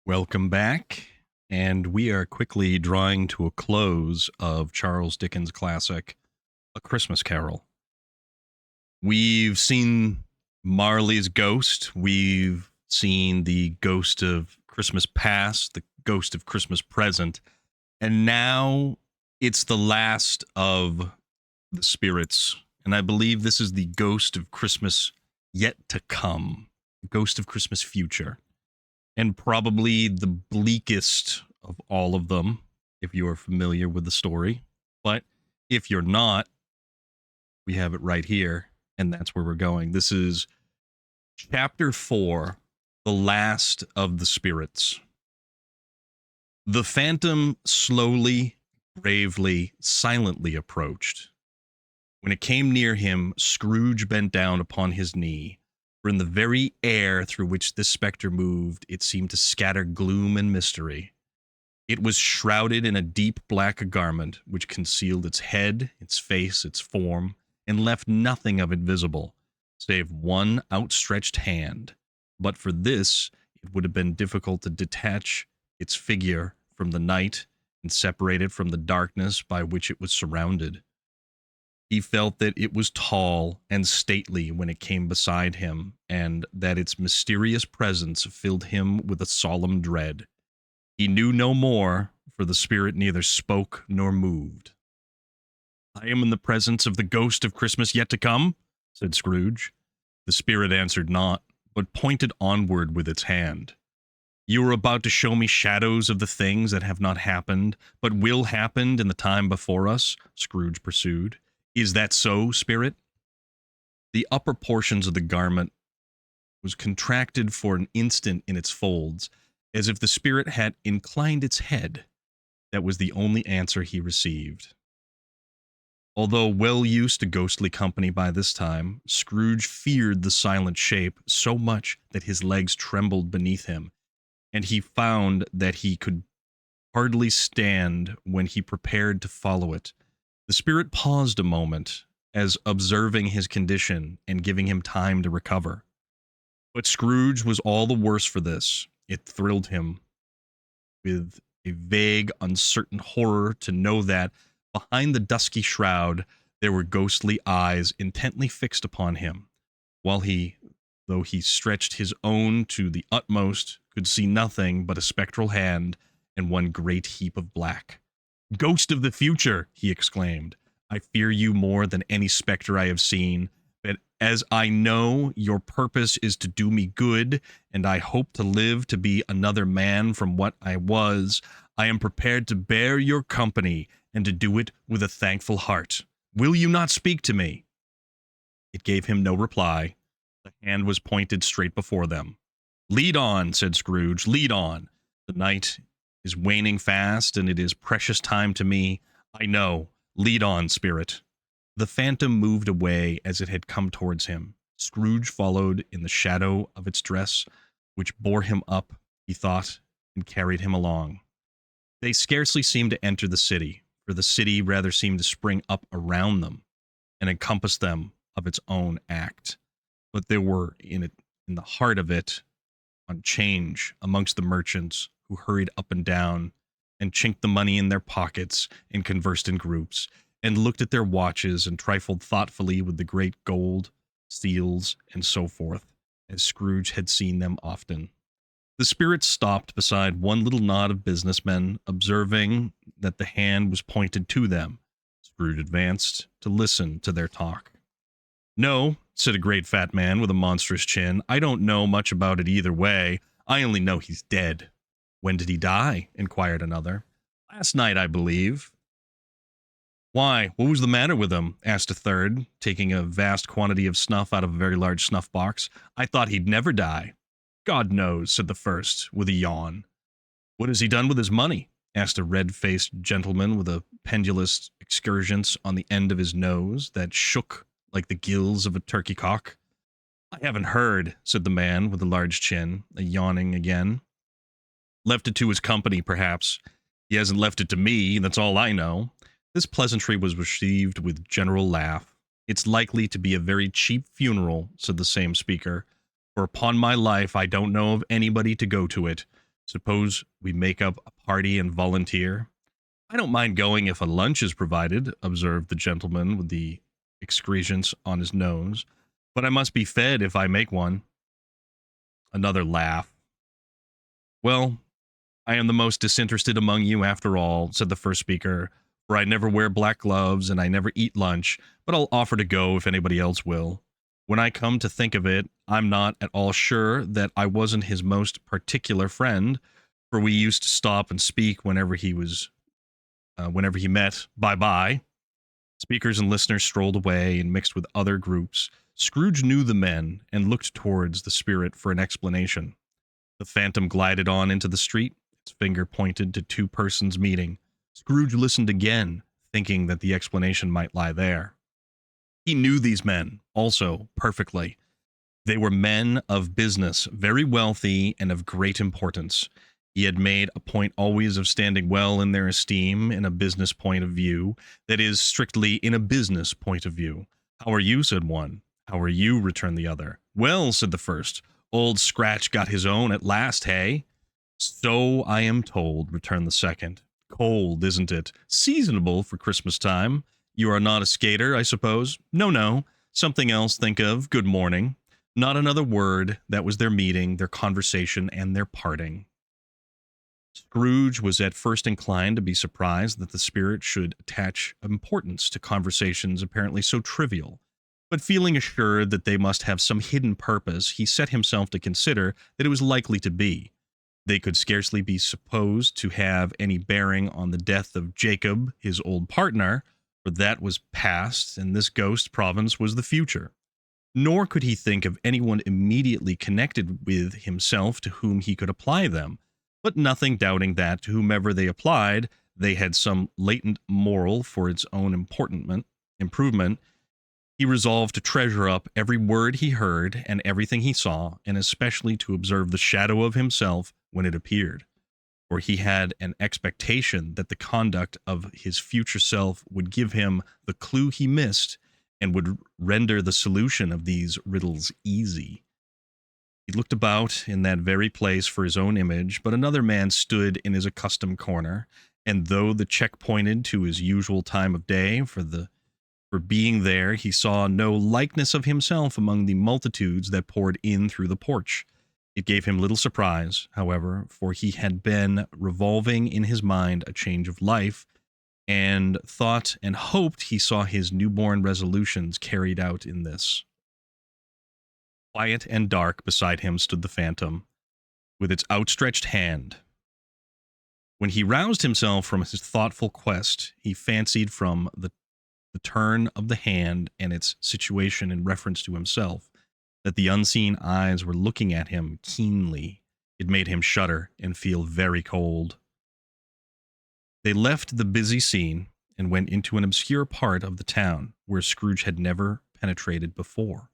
Welcome back. And we are quickly drawing to a close of Charles Dickens' classic, A Christmas Carol. We've seen Marley's ghost. We've seen the ghost of Christmas past, the ghost of Christmas present. And now it's the last of the spirits. And I believe this is the ghost of Christmas yet to come, the ghost of Christmas future. And probably the bleakest of all of them, if you are familiar with the story. But if you're not, we have it right here, and that's where we're going. This is Chapter 4, The Last of the Spirits. The phantom slowly, bravely, silently approached. When it came near him, Scrooge bent down upon his knee. For in the very air through which this spectre moved, it seemed to scatter gloom and mystery. It was shrouded in a deep black garment, which concealed its head, its face, its form, and left nothing of it visible, save one outstretched hand. But for this, it would have been difficult to detach its figure from the night and separate it from the darkness by which it was surrounded. He felt that it was tall and stately when it came beside him, and that its mysterious presence filled him with a solemn dread. He knew no more, for the spirit neither spoke nor moved. "I am in the presence of the ghost of Christmas yet to come," said Scrooge. The spirit answered not, but pointed onward with its hand. "You are about to show me shadows of the things that have not happened, but will happen in the time before us," Scrooge pursued. "Is that so, spirit?" The upper portions of the garment was contracted for an instant in its folds, as if the spirit had inclined its head. That was the only answer he received. Although well used to ghostly company by this time, Scrooge feared the silent shape so much that his legs trembled beneath him, and he found that he could hardly stand when he prepared to follow it. The spirit paused a moment, as observing his condition and giving him time to recover. But Scrooge was all the worse for this. It thrilled him with a vague, uncertain horror to know that, behind the dusky shroud, there were ghostly eyes intently fixed upon him, while he, though he stretched his own to the utmost, could see nothing but a spectral hand and one great heap of black. "Ghost of the future," he exclaimed, "I fear you more than any spectre I have seen, but as I know your purpose is to do me good, and I hope to live to be another man from what I was, I am prepared to bear your company, and to do it with a thankful heart. Will you not speak to me?" It gave him no reply. The hand was pointed straight before them. "Lead on," said Scrooge, "lead on. The night is waning fast, and it is precious time to me. I know. Lead on, spirit." The phantom moved away as it had come towards him. Scrooge followed in the shadow of its dress, which bore him up, he thought, and carried him along. They scarcely seemed to enter the city, for the city rather seemed to spring up around them and encompass them of its own act. But there were in the heart of it, on change amongst the merchants, who hurried up and down, and chinked the money in their pockets, and conversed in groups, and looked at their watches, and trifled thoughtfully with the great gold, seals, and so forth, as Scrooge had seen them often. The spirit stopped beside one little knot of businessmen, observing that the hand was pointed to them. Scrooge advanced to listen to their talk. "No," said a great fat man with a monstrous chin, "I don't know much about it either way. I only know he's dead." "When did he die?" inquired another. "Last night, I believe." "Why, what was the matter with him?" asked a third, taking a vast quantity of snuff out of a very large snuff box. "I thought he'd never die." "God knows," said the first, with a yawn. "What has he done with his money?" asked a red-faced gentleman with a pendulous excrescence on the end of his nose that shook like the gills of a turkey-cock. "I haven't heard," said the man with the large chin, yawning again. "Left it to his company, perhaps. He hasn't left it to me, that's all I know." This pleasantry was received with general laugh. "It's likely to be a very cheap funeral," said the same speaker, "for upon my life I don't know of anybody to go to it. Suppose we make up a party and volunteer. I don't mind going if a lunch is provided, observed the gentleman with the excrescence on his nose, but I must be fed if I make one. Another laugh. Well, I am the most disinterested among you after all, said the first speaker, for I never wear black gloves and I never eat lunch, but I'll offer to go if anybody else will. When I come to think of it, I'm not at all sure that I wasn't his most particular friend, for we used to stop and speak whenever he met. Bye bye. Speakers and listeners strolled away and mixed with other groups. Scrooge knew the men and looked towards the spirit for an explanation. The phantom glided on into the street. Its finger pointed to two persons meeting. Scrooge listened again, thinking that the explanation might lie there. He knew these men, also, perfectly. They were men of business, very wealthy and of great importance. He had made a point always of standing well in their esteem in a business point of view, that is, strictly in a business point of view. How are you, said one. How are you, returned the other. Well, said the first, old Scratch got his own at last, hey? So I am told, returned the second. Cold, isn't it? Seasonable for Christmas time. You are not a skater, I suppose? No, no. Something else, think of. Good morning. Not another word. That was their meeting, their conversation, and their parting. Scrooge was at first inclined to be surprised that the spirit should attach importance to conversations apparently so trivial. But feeling assured that they must have some hidden purpose, he set himself to consider that it was likely to be. They could scarcely be supposed to have any bearing on the death of Jacob, his old partner, for that was past, and this ghost province was the future. Nor could he think of anyone immediately connected with himself to whom he could apply them, but nothing doubting that, to whomever they applied, they had some latent moral for its own improvement, he resolved to treasure up every word he heard and everything he saw, and especially to observe the shadow of himself when it appeared. For he had an expectation that the conduct of his future self would give him the clue he missed and would render the solution of these riddles easy. He looked about in that very place for his own image, but another man stood in his accustomed corner, and though the check pointed to his usual time of day for being there, he saw no likeness of himself among the multitudes that poured in through the porch. It gave him little surprise, however, for he had been revolving in his mind a change of life, and thought and hoped he saw his newborn resolutions carried out in this. Quiet and dark beside him stood the phantom, with its outstretched hand. When he roused himself from his thoughtful quest, he fancied from the turn of the hand and its situation in reference to himself, that the unseen eyes were looking at him keenly. It made him shudder and feel very cold. They left the busy scene and went into an obscure part of the town where Scrooge had never penetrated before.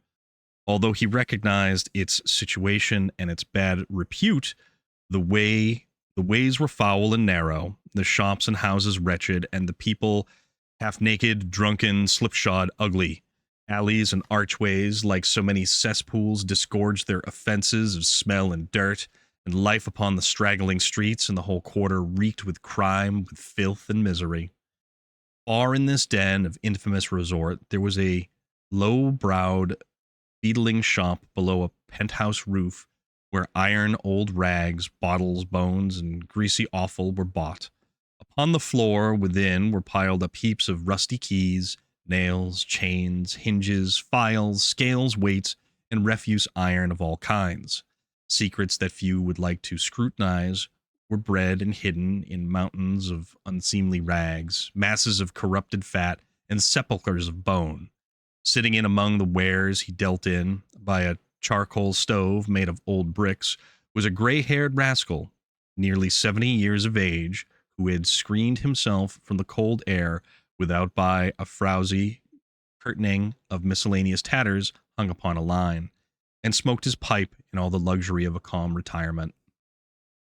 Although he recognized its situation and its bad repute, the ways were foul and narrow, the shops and houses wretched, and the people half-naked, drunken, slipshod, ugly. Alleys and archways, like so many cesspools, disgorged their offenses of smell and dirt, and life upon the straggling streets and the whole quarter reeked with crime, with filth and misery. Far in this den of infamous resort there was a low-browed, beetling shop below a penthouse roof, where iron old rags, bottles, bones, and greasy offal were bought. Upon the floor within were piled up heaps of rusty keys, nails, chains, hinges, files, scales, weights, and refuse iron of all kinds. Secrets that few would like to scrutinize were bred and hidden in mountains of unseemly rags, masses of corrupted fat, and sepulchres of bone. Sitting in among the wares he dealt in, by a charcoal stove made of old bricks, was a gray-haired rascal, nearly 70 years of age, who had screened himself from the cold air without by a frowsy curtaining of miscellaneous tatters hung upon a line, and smoked his pipe in all the luxury of a calm retirement.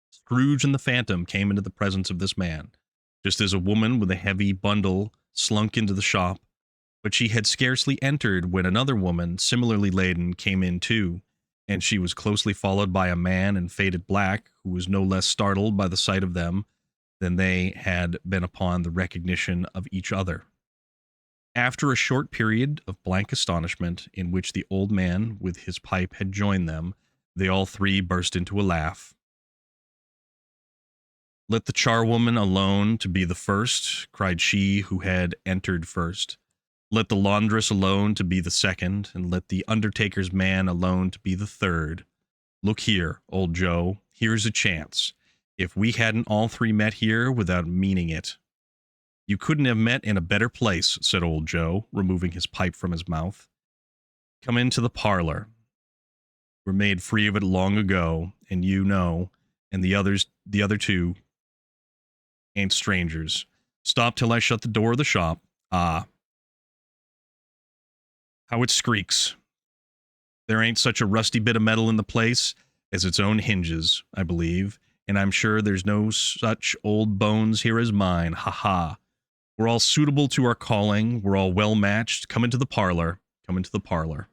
Scrooge and the phantom came into the presence of this man, just as a woman with a heavy bundle slunk into the shop, but she had scarcely entered when another woman, similarly laden, came in too. and she was closely followed by a man in faded black who was no less startled by the sight of them than they had been upon the recognition of each other. After a short period of blank astonishment, in which the old man with his pipe had joined them, they all three burst into a laugh. "Let the charwoman alone to be the first," cried she who had entered first. "Let the laundress alone to be the second, and let the undertaker's man alone to be the third. Look here, old Joe, here's a chance. If we hadn't all three met here without meaning it." "You couldn't have met in a better place," said old Joe, removing his pipe from his mouth. "Come into the parlor. We're made free of it long ago, and you know, and the other two, ain't strangers. Stop till I shut the door of the shop. Ah, how it skreeks. There ain't such a rusty bit of metal in the place as its own hinges, I believe, and I'm sure there's no such old bones here as mine. Ha ha. We're all suitable to our calling. We're all well matched. Come into the parlor. Come into the parlor."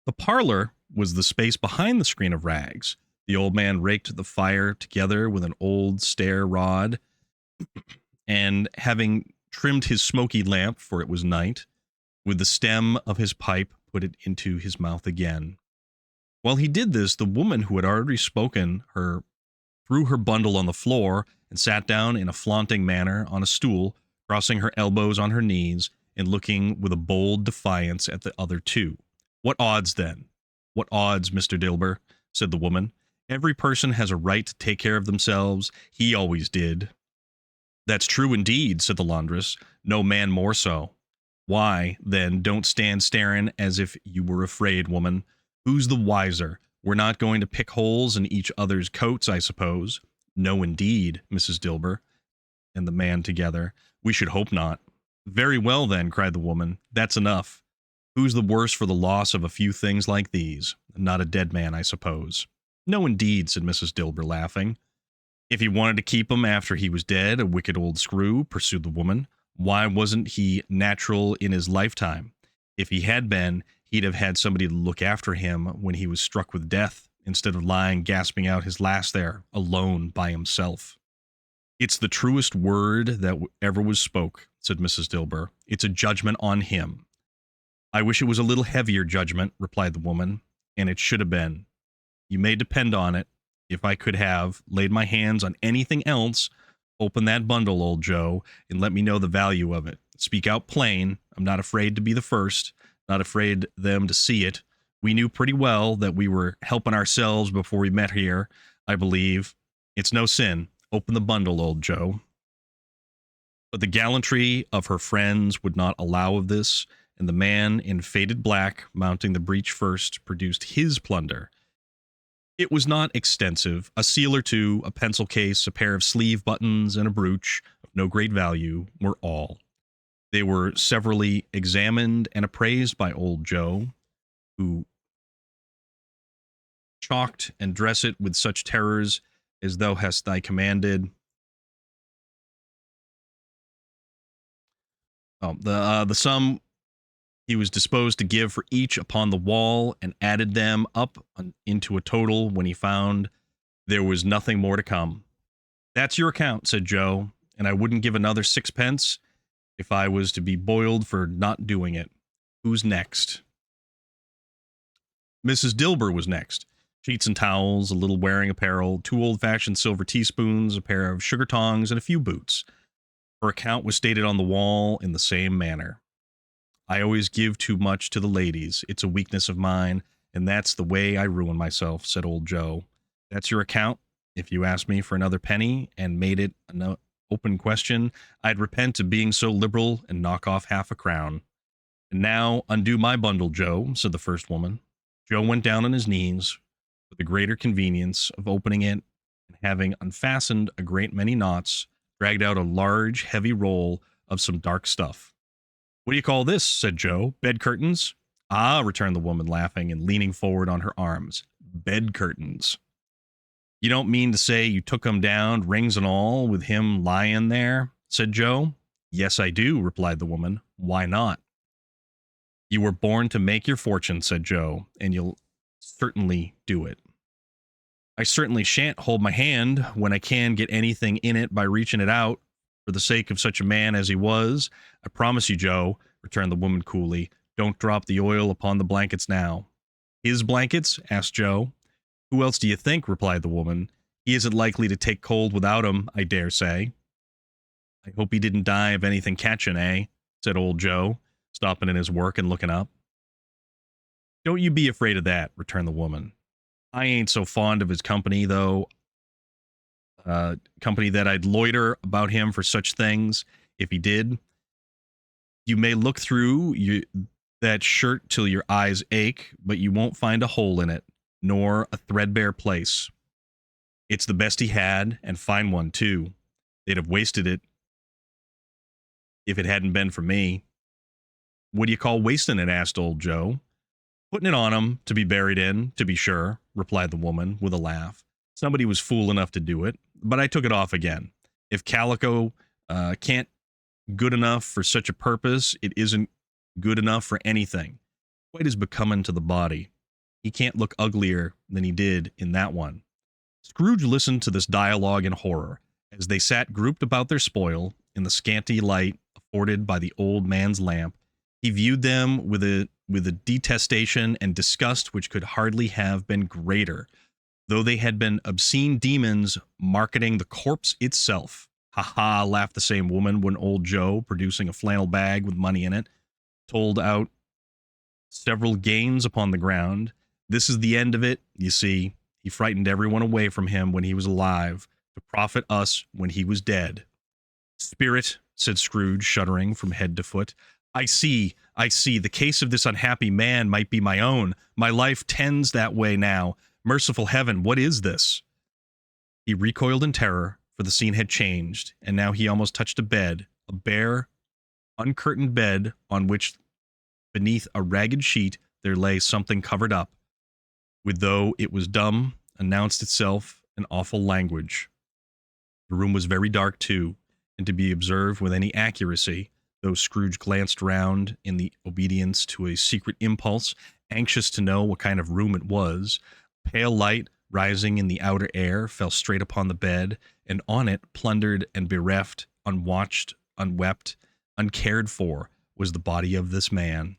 The parlor was the space behind the screen of rags. The old man raked the fire together with an old stair rod, and having trimmed his smoky lamp, for it was night, with the stem of his pipe put it into his mouth again. While he did this, the woman who had already spoken her threw her bundle on the floor and sat down in a flaunting manner on a stool, crossing her elbows on her knees and looking with a bold defiance at the other two. "What odds, then? What odds, Mr. Dilber?" said the woman. "Every person has a right to take care of themselves. He always did." "That's true indeed," said the laundress. "No man more so." "Why, then, don't stand staring as if you were afraid, woman. Who's the wiser? We're not going to pick holes in each other's coats, I suppose." "No, indeed, Mrs. Dilber," and the man together. "We should hope not." "Very well, then," cried the woman. "That's enough. Who's the worse for the loss of a few things like these? Not a dead man, I suppose." "No, indeed," said Mrs. Dilber, laughing. "If he wanted to keep 'em after he was dead, a wicked old screw," pursued the woman. "Why wasn't he natural in his lifetime? If he had been, he'd have had somebody to look after him when he was struck with death, instead of lying gasping out his last there, alone by himself." "It's the truest word that ever was spoke," said Mrs. Dilber. "It's a judgment on him." "I wish it was a little heavier judgment," replied the woman, "and it should have been. You may depend on it, if I could have laid my hands on anything else, open that bundle, old Joe, and let me know the value of it. Speak out plain. I'm not afraid to be the first, not afraid them to see it. We knew pretty well that we were helping ourselves before we met here, I believe. It's no sin. Open the bundle, old Joe." But the gallantry of her friends would not allow of this, and the man in faded black, mounting the breach first, produced his plunder. It was not extensive. A seal or two, a pencil case, a pair of sleeve buttons, and a brooch of no great value were all. They were severally examined and appraised by old Joe, who chalked and dress it with such terrors as thou hast thy commanded. The sum he was disposed to give for each upon the wall, and added them up into a total when he found there was nothing more to come. "That's your account," said Joe, "and I wouldn't give another sixpence if I was to be boiled for not doing it. Who's next?" Mrs. Dilber was next. Sheets and towels, a little wearing apparel, 2 old-fashioned silver teaspoons, a pair of sugar tongs, and a few boots. Her account was stated on the wall in the same manner. "I always give too much to the ladies. It's a weakness of mine, and that's the way I ruin myself," said old Joe. "That's your account. If you asked me for another penny and made it an open question, I'd repent of being so liberal and knock off half a crown." "And now undo my bundle, Joe," said the first woman. Joe went down on his knees for the greater convenience of opening it, and having unfastened a great many knots, dragged out a large, heavy roll of some dark stuff. "What do you call this?" said Joe. "Bed curtains?" "Ah," returned the woman, laughing and leaning forward on her arms. "Bed curtains. You don't mean to say you took 'em down, rings and all, with him lying there?" said Joe. "Yes, I do," replied the woman. "Why not?" "You were born to make your fortune," said Joe, "and you'll certainly do it. I certainly shan't hold my hand when I can get anything in it by reaching it out for the sake of such a man as he was. I promise you, Joe, returned the woman coolly, don't drop the oil upon the blankets now. His blankets? Asked Joe. Who else do you think? Replied the woman. He isn't likely to take cold without 'em, I dare say. I hope he didn't die of anything catching, eh? Said old Joe, stopping in his work and looking up. Don't you be afraid of that, returned the woman. I ain't so fond of his company, though. Company that I'd loiter about him for such things, if he did. You may look through that shirt till your eyes ache, but you won't find a hole in it, nor a threadbare place. It's the best he had, and fine one, too. They'd have wasted it if it hadn't been for me. What do you call wasting it? Asked old Joe. Putting it on him to be buried in, to be sure, replied the woman with a laugh. Somebody was fool enough to do it, but I took it off again. If calico can't good enough for such a purpose, it isn't good enough for anything. Quite as becoming to the body. He can't look uglier than he did in that one. Scrooge listened to this dialogue in horror, as they sat grouped about their spoil in the scanty light afforded by the old man's lamp. He viewed them with a detestation and disgust which could hardly have been greater, though they had been obscene demons marketing the corpse itself. Ha ha, laughed the same woman when old Joe, producing a flannel bag with money in it, told out several gains upon the ground. This is the end of it, you see. He frightened everyone away from him when he was alive, to profit us when he was dead. Spirit, said Scrooge, shuddering from head to foot. I see. The case of this unhappy man might be my own. My life tends that way now. Merciful heaven, what is this? He recoiled in terror, for the scene had changed, and now he almost touched a bed, a bare, uncurtained bed on which, beneath a ragged sheet, there lay something covered up, with, though it was dumb, announced itself in awful language. The room was very dark, too, and to be observed with any accuracy, though Scrooge glanced round in the obedience to a secret impulse, anxious to know what kind of room it was. Pale light, rising in the outer air, fell straight upon the bed, and on it, plundered and bereft, unwatched, unwept, uncared for, was the body of this man.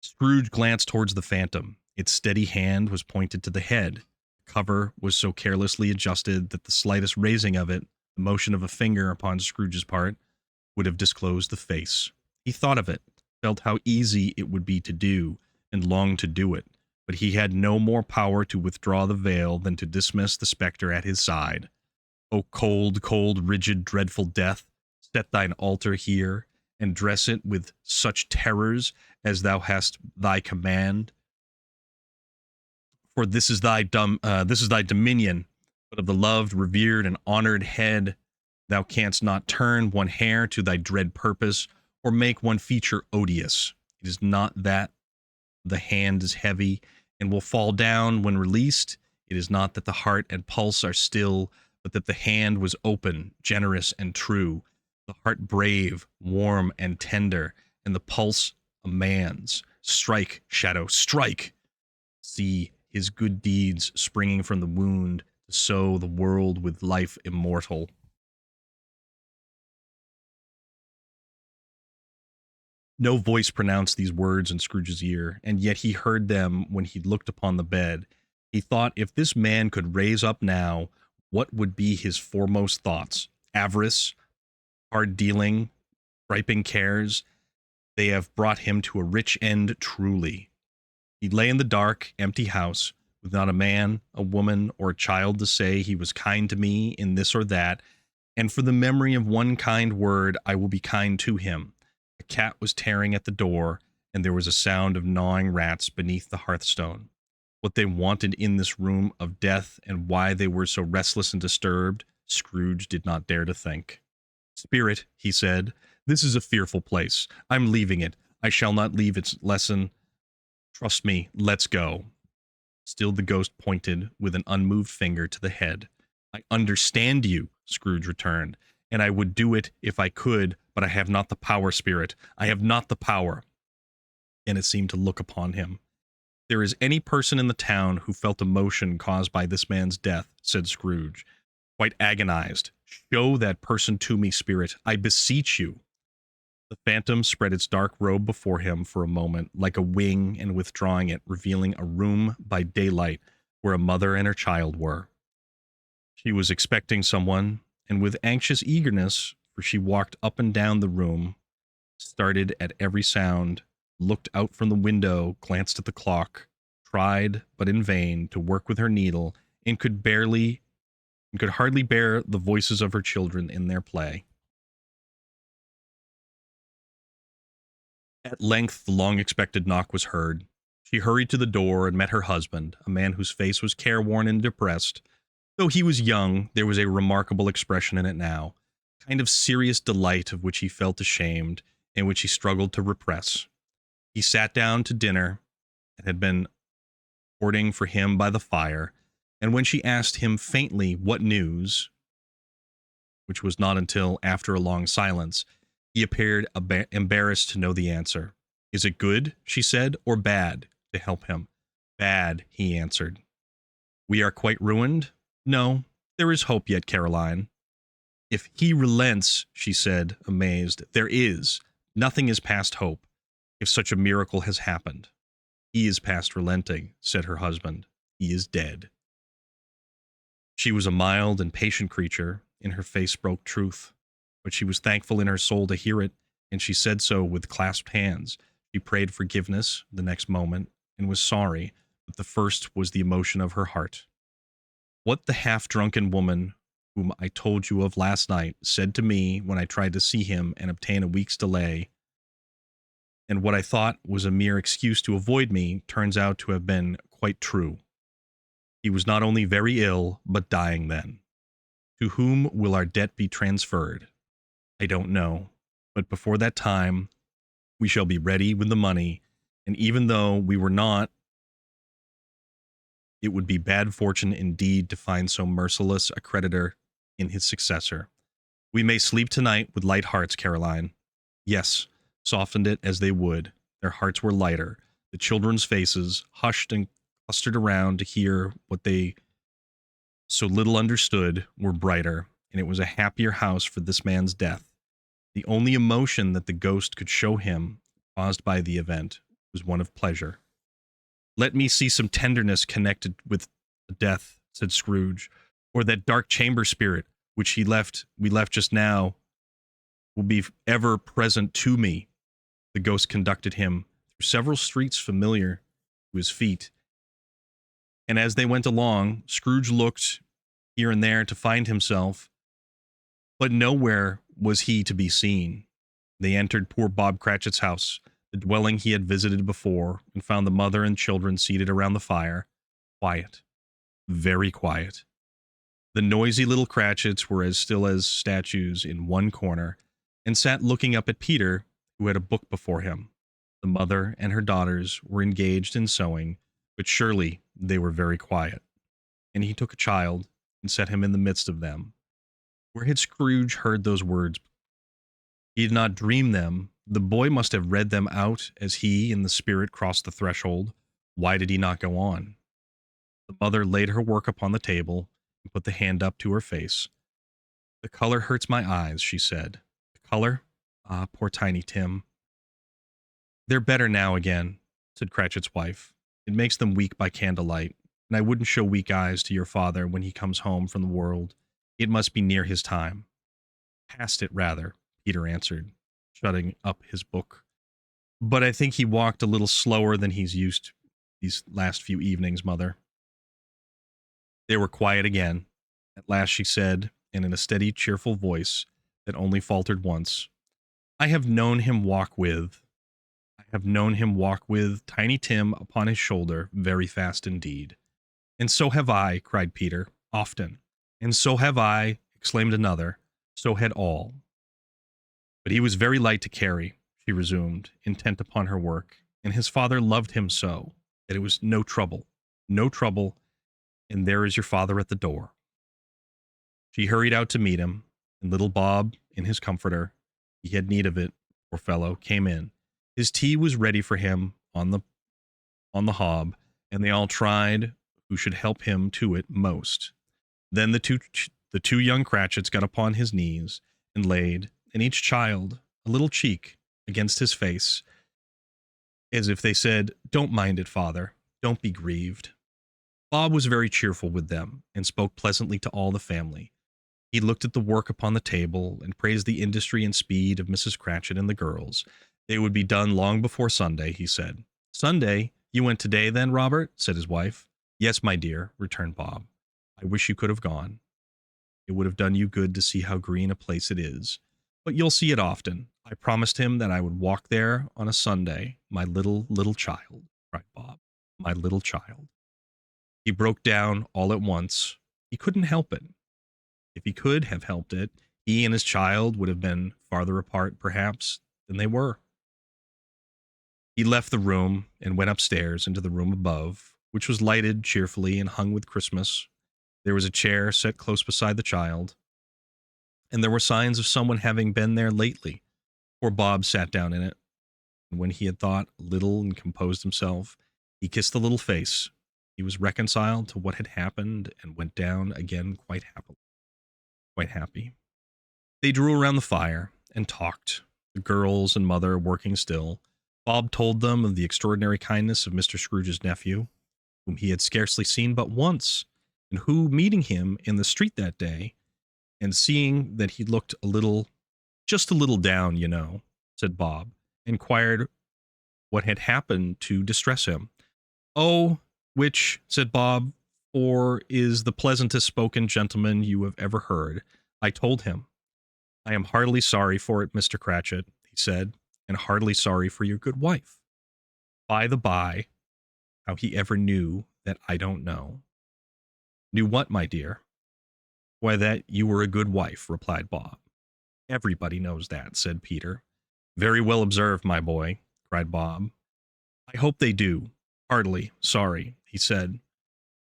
Scrooge glanced towards the phantom. Its steady hand was pointed to the head. The cover was so carelessly adjusted that the slightest raising of it, the motion of a finger upon Scrooge's part, would have disclosed the face. He thought of it, felt how easy it would be to do, and longed to do it, but he had no more power to withdraw the veil than to dismiss the spectre at his side. O cold, cold, rigid, dreadful death, set thine altar here, and dress it with such terrors as thou hast thy command. For this is thy dominion, but of the loved, revered, and honored head thou canst not turn one hair to thy dread purpose, or make one feature odious. It is not that the hand is heavy and will fall down when released. It is not that the heart and pulse are still, but that the hand was open, generous, and true, the heart brave, warm, and tender, and the pulse a man's. Strike, shadow, strike! See his good deeds springing from the wound to sow the world with life immortal. No voice pronounced these words in Scrooge's ear, and yet he heard them when he looked upon the bed. He thought, if this man could raise up now, what would be his foremost thoughts? Avarice, hard dealing, griping cares. They have brought him to a rich end truly. He lay in the dark, empty house, with not a man, a woman, or a child to say he was kind to me in this or that, and for the memory of one kind word I will be kind to him. A cat was tearing at the door, and there was a sound of gnawing rats beneath the hearthstone. What they wanted in this room of death, and why they were so restless and disturbed, Scrooge did not dare to think. Spirit, he said, this is a fearful place. I'm leaving it. I shall not leave its lesson. Trust me, let's go. Still the ghost pointed with an unmoved finger to the head. I understand you, Scrooge returned, and I would do it if I could, but I have not the power, Spirit. I have not the power. And it seemed to look upon him. there is any person in the town who felt emotion caused by this man's death, said Scrooge, quite agonized, show that person to me, spirit, I beseech you. The phantom spread its dark robe before him for a moment, like a wing, and withdrawing it, revealing a room by daylight where a mother and her child were. She was expecting someone, and with anxious eagerness, for she walked up and down the room, started at every sound, looked out from the window, glanced at the clock, tried, but in vain, to work with her needle, and could hardly bear the voices of her children in their play. At length the long-expected knock was heard. She hurried to the door and met her husband, a man whose face was careworn and depressed. Though he was young, there was a remarkable expression in it now, a kind of serious delight of which he felt ashamed, and which he struggled to repress. He sat down to dinner, and had been hoarding for him by the fire, and when she asked him faintly what news, which was not until after a long silence, he appeared embarrassed to know the answer. Is it good, she said, or bad, to help him? Bad, he answered. We are quite ruined? No, there is hope yet, Caroline. If he relents, she said, amazed, there is. Nothing is past hope, if such a miracle has happened. He is past relenting, said her husband. He is dead. She was a mild and patient creature. In her face spoke truth, but she was thankful in her soul to hear it, and she said so with clasped hands. She prayed forgiveness the next moment, and was sorry, but the first was the emotion of her heart. What the half-drunken woman whom I told you of last night said to me when I tried to see him and obtain a week's delay, and what I thought was a mere excuse to avoid me, turns out to have been quite true. He was not only very ill, but dying then. To whom will our debt be transferred? I don't know, but before that time we shall be ready with the money, and even though we were not, it would be bad fortune indeed to find so merciless a creditor in his successor. We may sleep tonight with light hearts, Caroline. Yes, softened it as they would, their hearts were lighter. The children's faces, hushed and clustered around to hear what they so little understood, were brighter, and it was a happier house for this man's death. The only emotion that the ghost could show him, caused by the event, was one of pleasure. Let me see some tenderness connected with the death, said Scrooge, or that dark chamber spirit which we left just now will be ever present to me. The ghost conducted him through several streets familiar to his feet, and as they went along, Scrooge looked here and there to find himself, but nowhere was he to be seen. They entered poor Bob Cratchit's house, the dwelling he had visited before, and found the mother and children seated around the fire, quiet, very quiet. The noisy little Cratchits were as still as statues in one corner, and sat looking up at Peter, who had a book before him. The mother and her daughters were engaged in sewing, but surely they were very quiet. And he took a child and set him in the midst of them. Where had Scrooge heard those words? He did not dream them. The boy must have read them out as he and the spirit crossed the threshold. Why did he not go on? The mother laid her work upon the table and put the hand up to her face. The color hurts my eyes, she said. The color? Ah, poor Tiny Tim. They're better now again, said Cratchit's wife. It makes them weak by candlelight, and I wouldn't show weak eyes to your father when he comes home from the world. It must be near his time. Past it, rather, Peter answered, shutting up his book. But I think he walked a little slower than he's used these last few evenings, Mother. They were quiet again. At last she said, and in a steady, cheerful voice that only faltered once, I have known him walk with Tiny Tim upon his shoulder very fast indeed. And so have I, cried Peter, often. And so have I, exclaimed another. So had all. But he was very light to carry, she resumed, intent upon her work, and his father loved him so, that it was no trouble, and there is your father at the door. She hurried out to meet him, and little Bob, in his comforter, he had need of it, poor fellow, came in. His tea was ready for him on on the hob, and they all tried who should help him to it most. Then the two young Cratchits got upon his knees and laid, and each child, a little cheek against his face, as if they said, "Don't mind it, father. Don't be grieved." Bob was very cheerful with them, and spoke pleasantly to all the family. He looked at the work upon the table, and praised the industry and speed of Mrs. Cratchit and the girls. They would be done long before Sunday, he said. "Sunday? You went today, then, Robert?" said his wife. "Yes, my dear," returned Bob. "I wish you could have gone. It would have done you good to see how green a place it is. But you'll see it often. I promised him that I would walk there on a Sunday. My little child," cried Bob. "My little child." He broke down all at once. He couldn't help it. If he could have helped it, he and his child would have been farther apart, perhaps, than they were. He left the room and went upstairs into the room above, which was lighted cheerfully and hung with Christmas. There was a chair set close beside the child, and there were signs of someone having been there lately. Poor Bob sat down in it, and when he had thought a little and composed himself, he kissed the little face. He was reconciled to what had happened and went down again quite happy. They drew around the fire and talked, the girls and mother working still. Bob told them of the extraordinary kindness of Mr. Scrooge's nephew, whom he had scarcely seen but once, and who, meeting him in the street that day, and seeing that he looked just a little down, said Bob, inquired what had happened to distress him. "Oh, which," said Bob, "for is the pleasantest spoken gentleman you have ever heard. I told him. I am heartily sorry for it, Mr. Cratchit," he said, "and heartily sorry for your good wife. By the by, how he ever knew that I don't know." "Knew what, my dear?" "Why, that you were a good wife," replied Bob. "Everybody knows that," said Peter. "Very well observed, my boy," cried Bob. "I hope they do. Heartily sorry," he said,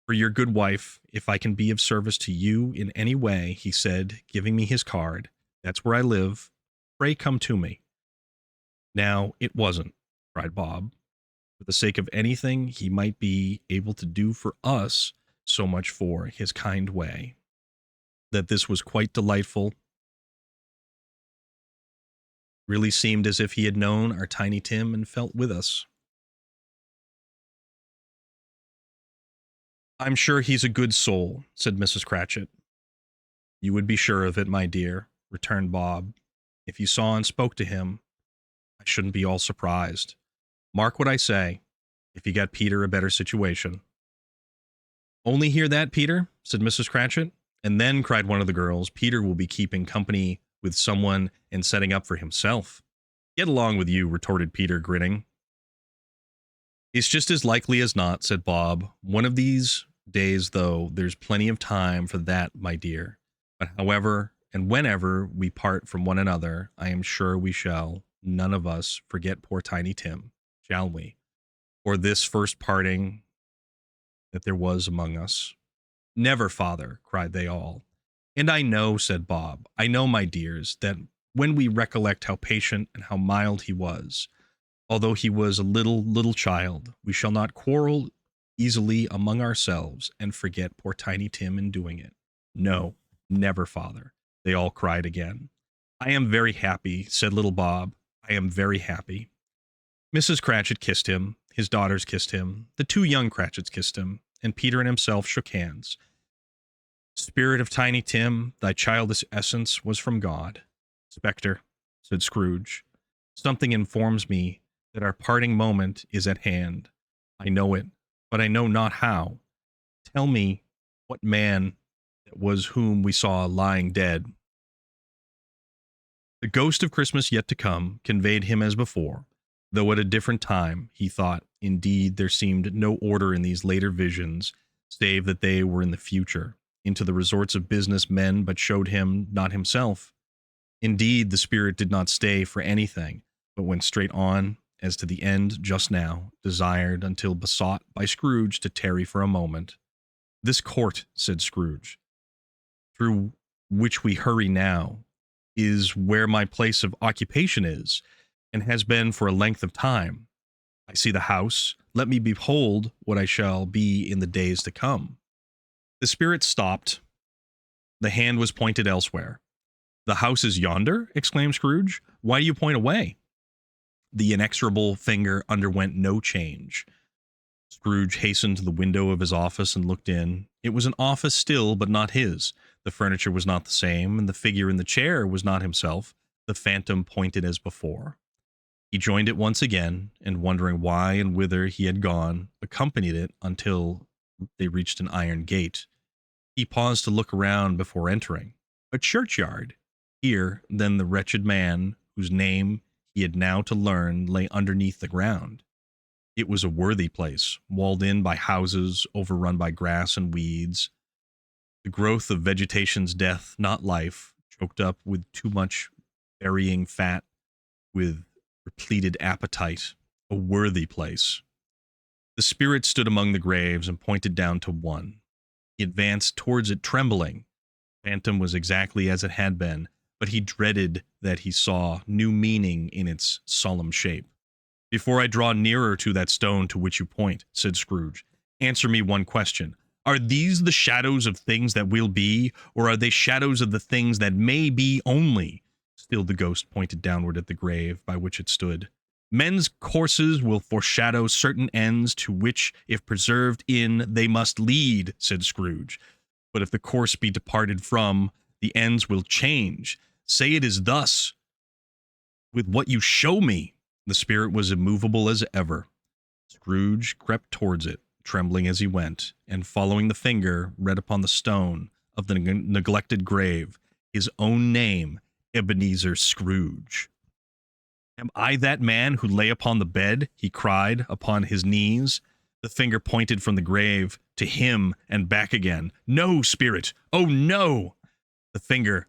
"for your good wife. If I can be of service to you in any way," he said, giving me his card, "that's where I live. Pray come to me." "Now, it wasn't," cried Bob, "for the sake of anything he might be able to do for us, so much for his kind way, that this was quite delightful. Really seemed as if he had known our Tiny Tim and felt with us. "I'm sure he's a good soul," said Mrs. Cratchit. "You would be sure of it, my dear," returned Bob. "If you saw and spoke to him, I shouldn't be all surprised. Mark what I say, if you got Peter a better situation." "Only hear that, Peter?" said Mrs. Cratchit. "And then," cried one of the girls, "Peter will be keeping company with someone and setting up for himself." "Get along with you," retorted Peter, grinning. "It's just as likely as not," said Bob. "One of these days, though, there's plenty of time for that, my dear. But however and whenever we part from one another, I am sure we shall, none of us, forget poor Tiny Tim, shall we? Or this first parting that there was among us." "Never, father," cried they all. "And I know," said Bob, "I know, my dears, that when we recollect how patient and how mild he was, although he was a little child, we shall not quarrel easily among ourselves and forget poor Tiny Tim in doing it. No, never, father," they all cried again. "I am very happy," said little Bob. "I am very happy." Mrs. Cratchit kissed him, his daughters kissed him, the two young Cratchits kissed him, and Peter and himself shook hands. "Spirit of Tiny Tim, thy childish essence was from God." "Spectre," said Scrooge, "something informs me that our parting moment is at hand. I know it, but I know not how. Tell me what man it was whom we saw lying dead." The ghost of Christmas yet to come conveyed him as before, though at a different time, he thought. Indeed, there seemed no order in these later visions, save that they were in the future, into the resorts of business men, but showed him not himself. Indeed, the spirit did not stay for anything, but went straight on, as to the end just now, desired, until besought by Scrooge to tarry for a moment. "This court," said Scrooge, "through which we hurry now, is where my place of occupation is, and has been for a length of time. I see the house. Let me behold what I shall be in the days to come. The spirit stopped. The hand was pointed elsewhere. The house is yonder? Exclaimed Scrooge. Why do you point away? The inexorable finger underwent no change. Scrooge hastened to the window of his office and looked in. It was an office still, but not his. The furniture was not the same, and the figure in the chair was not himself. The phantom pointed as before. He joined it once again, and wondering why and whither he had gone, accompanied it until they reached an iron gate. He paused to look around before entering. A churchyard. Here, then, the wretched man, whose name he had now to learn, lay underneath the ground. It was a worthy place, walled in by houses, overrun by grass and weeds. The growth of vegetation's death, not life, choked up with too much burying fat, with repleted appetite. A worthy place. The spirit stood among the graves and pointed down to one. He advanced towards it trembling. Phantom was exactly as it had been, but he dreaded that he saw new meaning in its solemn shape. Before I draw nearer to that stone to which you point, said Scrooge, answer me one question. Are these the shadows of things that will be, or are they shadows of the things that may be only? Still the ghost pointed downward at the grave by which it stood. Men's courses will foreshadow certain ends to which, if preserved in, they must lead, said Scrooge. But if the course be departed from, the ends will change. Say it is thus with what you show me. The spirit was immovable as ever. Scrooge crept towards it, trembling as he went, and following the finger, read upon the stone of the neglected grave his own name, Ebenezer Scrooge. Am I that man who lay upon the bed? He cried, upon his knees. The finger pointed from the grave to him and back again. No, spirit! Oh, no! The finger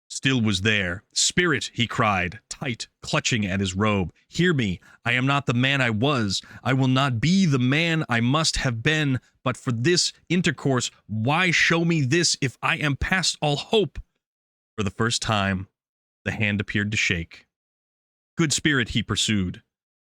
still was there. Spirit, he cried, tight, clutching at his robe. Hear me. I am not the man I was. I will not be the man I must have been. But for this intercourse, why show me this if I am past all hope? For the first time, the hand appeared to shake. Good spirit, he pursued.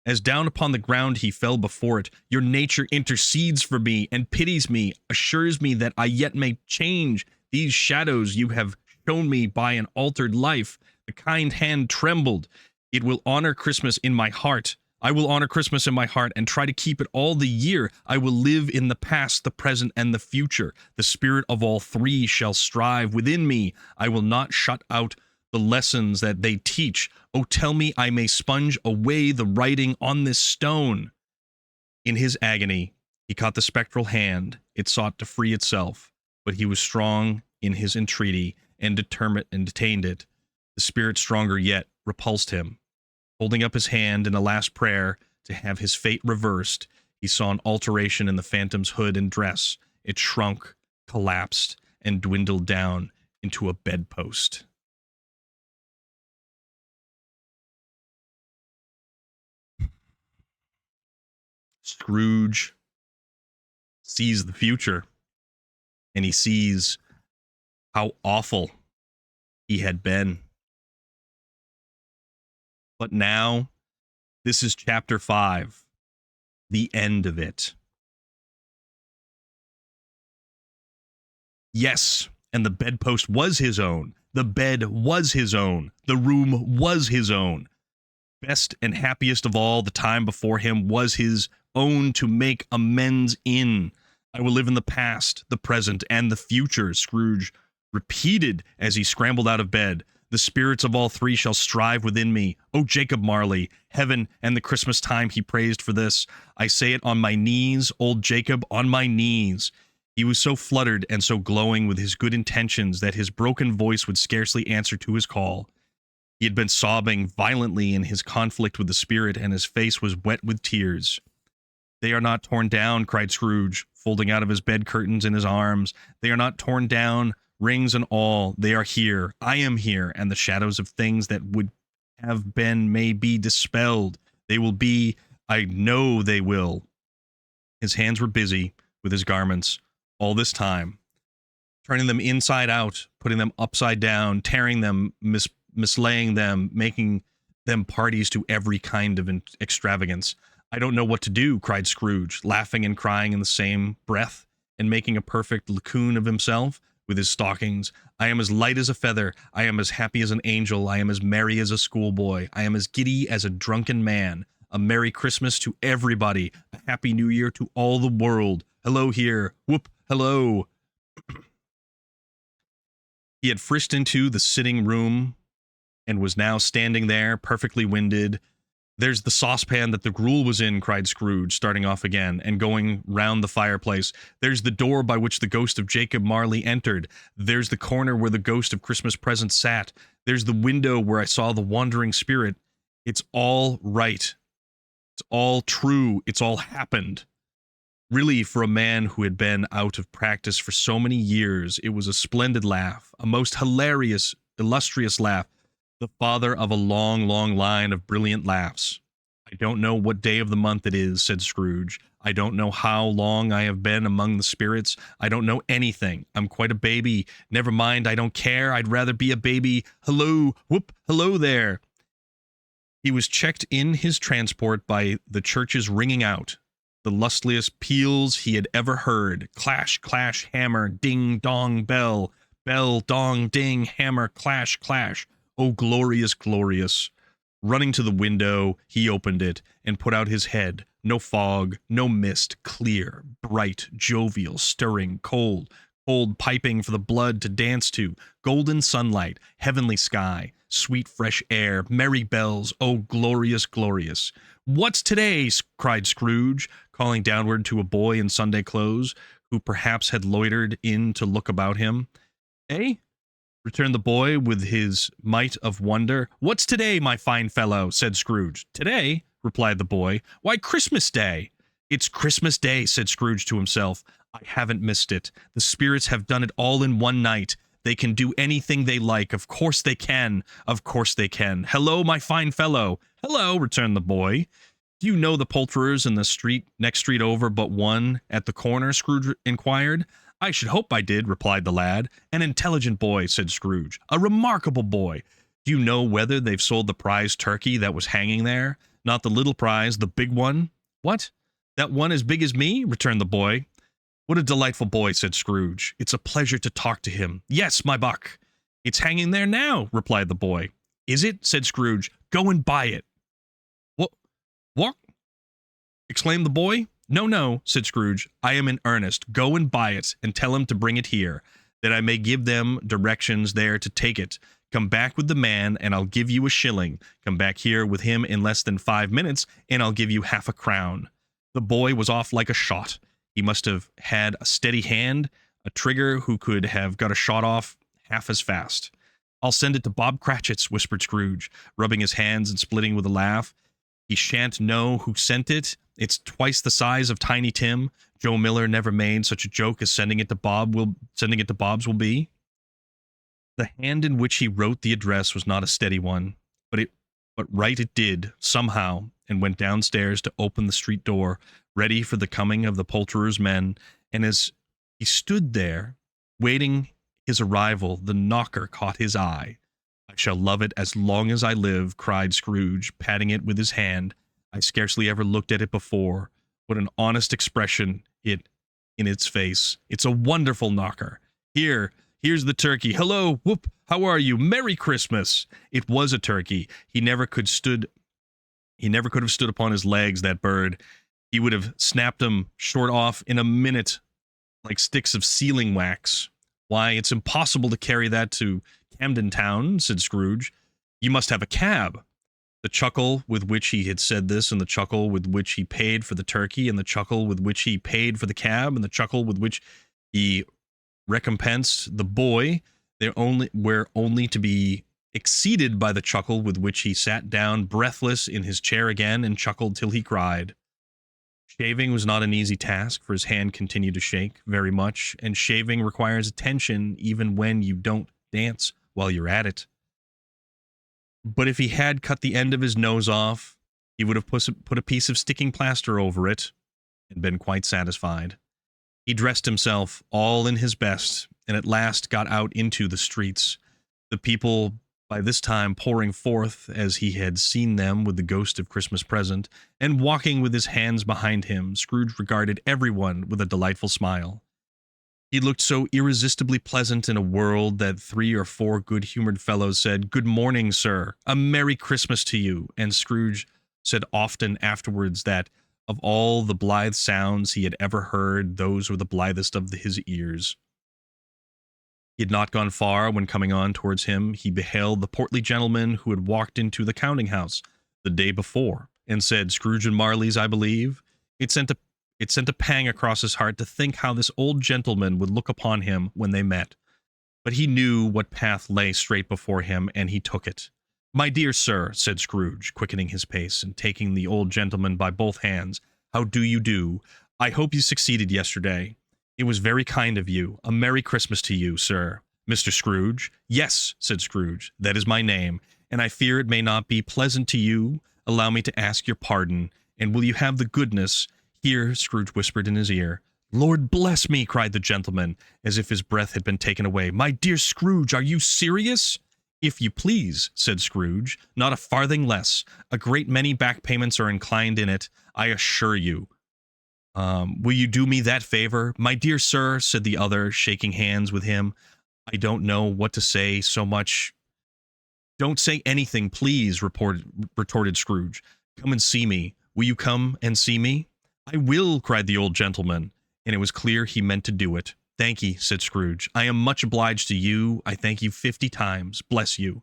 As down upon the ground he fell before it, your nature intercedes for me and pities me, assures me that I yet may change these shadows you have shown me by an altered life. The kind hand trembled. It will honor Christmas in my heart. I will honor Christmas in my heart and try to keep it all the year. I will live in the past, the present, and the future. The spirit of all three shall strive within me. I will not shut out the lessons that they teach. Oh, tell me I may sponge away the writing on this stone. In his agony, he caught the spectral hand. It sought to free itself, but he was strong in his entreaty and determined and detained it. The spirit, stronger yet, repulsed him. Holding up his hand in a last prayer to have his fate reversed, he saw an alteration in the phantom's hood and dress. It shrunk, collapsed, and dwindled down into a bedpost. Scrooge sees the future, and he sees how awful he had been. But now, this is chapter 5, the end of it. Yes, and the bedpost was his own. The bed was his own. The room was his own. Best and happiest of all, the time before him was his own to make amends in. I will live in the past, the present, and the future, Scrooge repeated as he scrambled out of bed. The spirits of all three shall strive within me. O Jacob Marley, heaven and the Christmas time he praised for this. I say it on my knees, old Jacob, on my knees. He was so fluttered and so glowing with his good intentions that his broken voice would scarcely answer to his call. He had been sobbing violently in his conflict with the spirit, and his face was wet with tears. They are not torn down, cried Scrooge, folding out of his bed curtains in his arms. They are not torn down, rings and all. They are here. I am here, and the shadows of things that would have been may be dispelled. They will be. I know they will. His hands were busy with his garments all this time, turning them inside out, putting them upside down, tearing them, mislaying them, making them parties to every kind of extravagance. I don't know what to do, cried Scrooge, laughing and crying in the same breath, and making a perfect lacoon of himself with his stockings. I am as light as a feather. I am as happy as an angel. I am as merry as a schoolboy. I am as giddy as a drunken man. A Merry Christmas to everybody. A Happy New Year to all the world. Hello here. Whoop, hello. He had frisked into the sitting room and was now standing there, perfectly winded. There's the saucepan that the gruel was in, cried Scrooge, starting off again and going round the fireplace. There's the door by which the ghost of Jacob Marley entered. There's the corner where the ghost of Christmas Present sat. There's the window where I saw the wandering spirit. It's all right. It's all true. It's all happened. Really, for a man who had been out of practice for so many years, it was a splendid laugh, a most hilarious, illustrious laugh, the father of a long, long line of brilliant laughs. I don't know what day of the month it is, said Scrooge. I don't know how long I have been among the spirits. I don't know anything. I'm quite a baby. Never mind, I don't care. I'd rather be a baby. Hello, whoop, hello there. He was checked in his transport by the churches ringing out, the lustliest peals he had ever heard. Clash, clash, hammer, ding, dong, bell. Bell, dong, ding, hammer, clash, clash. Oh, glorious, glorious. Running to the window, he opened it and put out his head. No fog, no mist, clear, bright, jovial, stirring, cold, cold piping for the blood to dance to, golden sunlight, heavenly sky, sweet fresh air, merry bells, oh, glorious, glorious. What's today? Cried Scrooge, calling downward to a boy in Sunday clothes, who perhaps had loitered in to look about him. Eh? Returned the boy with his mite of wonder. What's today, my fine fellow? Said Scrooge. Today? Replied the boy. Why, Christmas Day. It's Christmas Day, said Scrooge to himself. I haven't missed it. The spirits have done it all in one night. They can do anything they like. Of course they can. Of course they can. Hello, my fine fellow. Hello, returned the boy. Do you know the poulterers in the next street over but one at the corner? Scrooge inquired. I should hope I did, replied the lad. An intelligent boy, said Scrooge. A remarkable boy. Do you know whether they've sold the prize turkey that was hanging there? Not the little prize, the big one? What? That one as big as me? Returned the boy. What a delightful boy, said Scrooge. It's a pleasure to talk to him. Yes, my buck. It's hanging there now, replied the boy. Is it? Said Scrooge. Go and buy it. What? Exclaimed the boy. No, no, said Scrooge. I am in earnest. Go and buy it, and tell him to bring it here, that I may give them directions there to take it. Come back with the man, and I'll give you a shilling. Come back here with him in less than 5 minutes, and I'll give you half a crown. The boy was off like a shot. He must have had a steady hand, a trigger who could have got a shot off half as fast. I'll send it to Bob Cratchit's, whispered Scrooge, rubbing his hands and splitting with a laugh. He shan't know who sent it. It's twice the size of Tiny Tim. Joe Miller never made such a joke as sending it to Bob's will be. The hand in which he wrote the address was not a steady one, but write it did, somehow, and went downstairs to open the street door, ready for the coming of the poulterer's men, and as he stood there, waiting his arrival, the knocker caught his eye. I shall love it as long as I live, cried Scrooge, patting it with his hand. I scarcely ever looked at it before. What an honest expression in its face. It's a wonderful knocker. Here's the turkey. Hello, whoop, how are you? Merry Christmas. It was a turkey. He never could have stood upon his legs, that bird. He would have snapped them short off in a minute like sticks of sealing wax. Why, it's impossible to carry that to Camden Town, said Scrooge. You must have a cab. The chuckle with which he had said this, and the chuckle with which he paid for the turkey, and the chuckle with which he paid for the cab, and the chuckle with which he recompensed the boy, were only to be exceeded by the chuckle with which he sat down breathless in his chair again and chuckled till he cried. Shaving was not an easy task, for his hand continued to shake very much, and shaving requires attention even when you don't dance while you're at it. But if he had cut the end of his nose off, he would have put a piece of sticking plaster over it and been quite satisfied. He dressed himself all in his best, and at last got out into the streets. The people by this time pouring forth as he had seen them with the ghost of Christmas present, and walking with his hands behind him, Scrooge regarded everyone with a delightful smile. He looked so irresistibly pleasant in a world that 3 or 4 good-humored fellows said, "Good morning, sir. A Merry Christmas to you." And Scrooge said often afterwards that, of all the blithe sounds he had ever heard, those were the blithest of his ears. He had not gone far when, coming on towards him, he beheld the portly gentleman who had walked into the counting-house the day before, and said, "Scrooge and Marley's, I believe." It sent a pang across his heart to think how this old gentleman would look upon him when they met. But he knew what path lay straight before him, and he took it. "My dear sir," said Scrooge, quickening his pace, and taking the old gentleman by both hands, "how do you do? I hope you succeeded yesterday. It was very kind of you. A Merry Christmas to you, sir." "Mr. Scrooge?" "Yes," said Scrooge, "that is my name, and I fear it may not be pleasant to you. Allow me to ask your pardon, and will you have the goodness—" Here Scrooge whispered in his ear. "Lord bless me!" cried the gentleman, as if his breath had been taken away. "My dear Scrooge, are you serious?" "If you please," said Scrooge, "not a farthing less. A great many back payments are inclined in it, I assure you." "Will you do me that favor?" "My dear sir," said the other, shaking hands with him, "I don't know what to say so much—" "Don't say anything, please," retorted Scrooge. "Come and see me. Will you come and see me?" "I will," cried the old gentleman, and it was clear he meant to do it. "Thank ye," said Scrooge. "I am much obliged to you. I thank you 50 times. Bless you."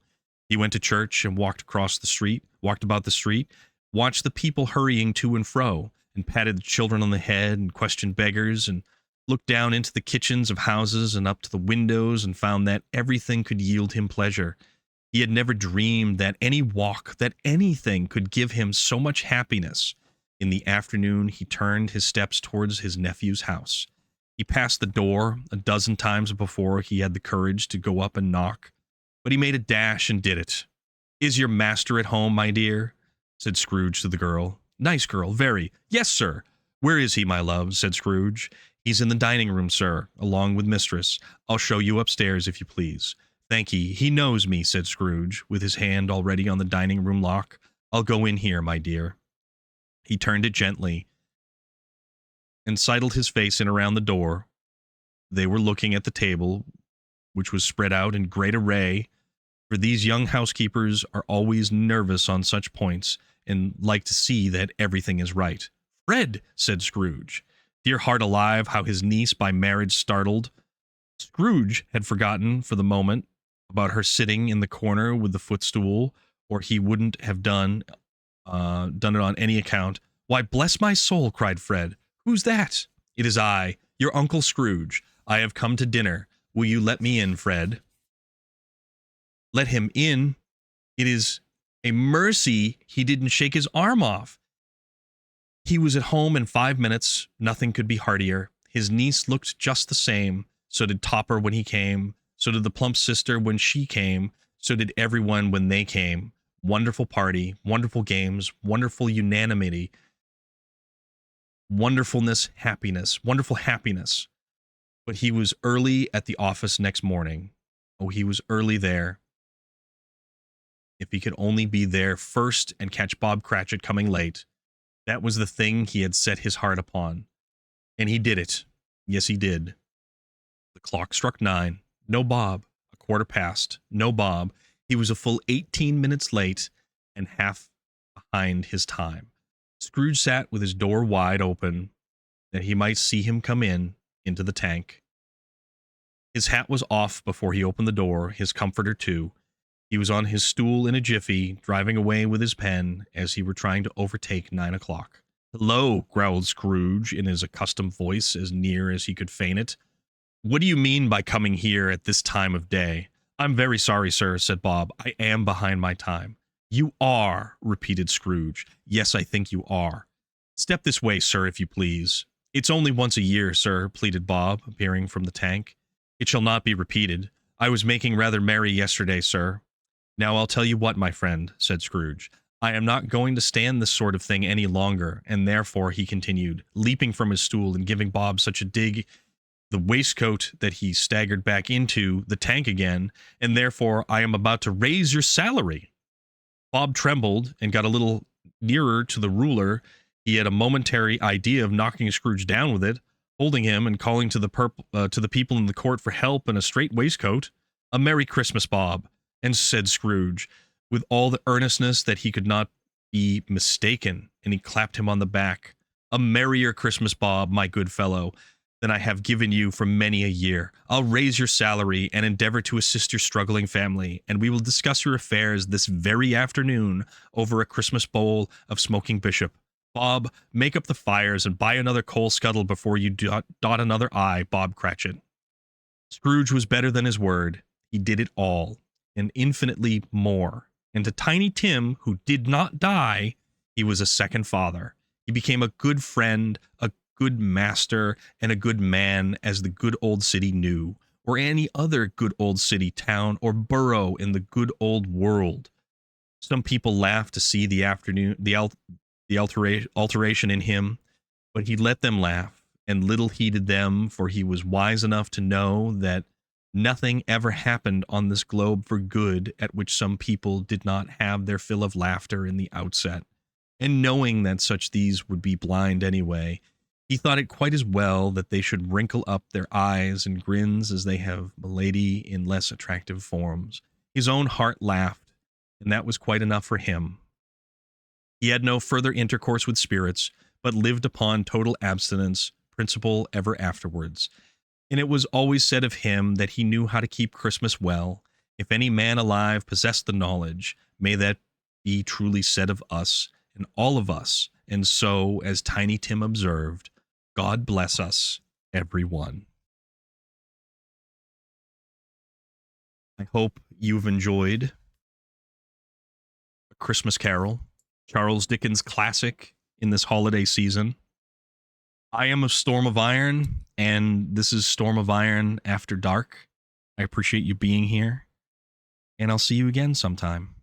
He went to church and walked about the street, watched the people hurrying to and fro, and patted the children on the head, and questioned beggars, and looked down into the kitchens of houses and up to the windows, and found that everything could yield him pleasure. He had never dreamed that any walk, that anything could give him so much happiness. In the afternoon he turned his steps towards his nephew's house. He passed the door a dozen times before he had the courage to go up and knock, but he made a dash and did it. "Is your master at home, my dear?" said Scrooge to the girl. "Nice girl, very." "Yes, sir." "Where is he, my love?" said Scrooge. "He's in the dining room, sir, along with mistress. I'll show you upstairs, if you please." "Thank ye. He knows me," said Scrooge, with his hand already on the dining room lock. "I'll go in here, my dear." He turned it gently, and sidled his face in around the door. They were looking at the table, which was spread out in great array, for these young housekeepers are always nervous on such points, and like to see that everything is right. "Fred!" said Scrooge. Dear heart alive, how his niece by marriage startled. Scrooge had forgotten for the moment about her sitting in the corner with the footstool, or he wouldn't have done it on any account. "Why, bless my soul!" cried Fred. "Who's that?" "It is I, your Uncle Scrooge. I have come to dinner. Will you let me in, Fred?" "Let him in? It is a mercy he didn't shake his arm off." He was at home in 5 minutes. Nothing could be heartier. His niece looked just the same. So did Topper when he came. So did the plump sister when she came. So did everyone when they came. Wonderful party, wonderful games, wonderful unanimity, wonderful happiness. But he was early at the office next morning. Oh, he was early there. If he could only be there first and catch Bob Cratchit coming late. That was the thing he had set his heart upon. And he did it. Yes, he did. The clock struck 9. No Bob. 1:15. No Bob. He was a full 18 minutes late and half behind his time. Scrooge sat with his door wide open that he might see him come into the tank. His hat was off before he opened the door, his comforter too. He was on his stool in a jiffy, driving away with his pen as he were trying to overtake 9 o'clock. "Hello," growled Scrooge in his accustomed voice, as near as he could feign it. "What do you mean by coming here at this time of day?" "I'm very sorry, sir," said Bob. "I am behind my time." "You are," repeated Scrooge. "Yes, I think you are. Step this way, sir, if you please." "It's only once a year, sir," pleaded Bob, appearing from the tank. "It shall not be repeated. I was making rather merry yesterday, sir." "Now I'll tell you what, my friend," said Scrooge. "I am not going to stand this sort of thing any longer, and therefore," he continued, leaping from his stool and giving Bob such a dig the waistcoat that he staggered back into the tank again, and therefore I am about to raise your salary. Bob trembled and got a little nearer to the ruler. He had a momentary idea of knocking Scrooge down with it, holding him and calling to the people in the court for help and a straight waistcoat. "A Merry Christmas, Bob," and said Scrooge, with all the earnestness that he could not be mistaken, and he clapped him on the back. "A merrier Christmas, Bob, my good fellow, than I have given you for many a year. I'll raise your salary and endeavor to assist your struggling family, and we will discuss your affairs this very afternoon over a Christmas bowl of smoking bishop. Bob, make up the fires and buy another coal scuttle before you dot another I, Bob Cratchit." Scrooge was better than his word. He did it all, and infinitely more. And to Tiny Tim, who did not die, he was a second father. He became a good friend, a good master, and a good man, as the good old city knew, or any other good old city, town, or borough in the good old world. Some people laughed to see the alteration in him, but he let them laugh, and little heeded them, for he was wise enough to know that nothing ever happened on this globe for good at which some people did not have their fill of laughter in the outset. And knowing that such these would be blind anyway, he thought it quite as well that they should wrinkle up their eyes and grins as they have milady in less attractive forms. His own heart laughed, and that was quite enough for him. He had no further intercourse with spirits, but lived upon total abstinence principle ever afterwards. And it was always said of him that he knew how to keep Christmas well. If any man alive possessed the knowledge, may that be truly said of us and all of us. And so, as Tiny Tim observed, God bless us, every one. I hope you've enjoyed A Christmas Carol, Charles Dickens' classic in this holiday season. I am a Storm of Iron, and this is Storm of Iron After Dark. I appreciate you being here, and I'll see you again sometime.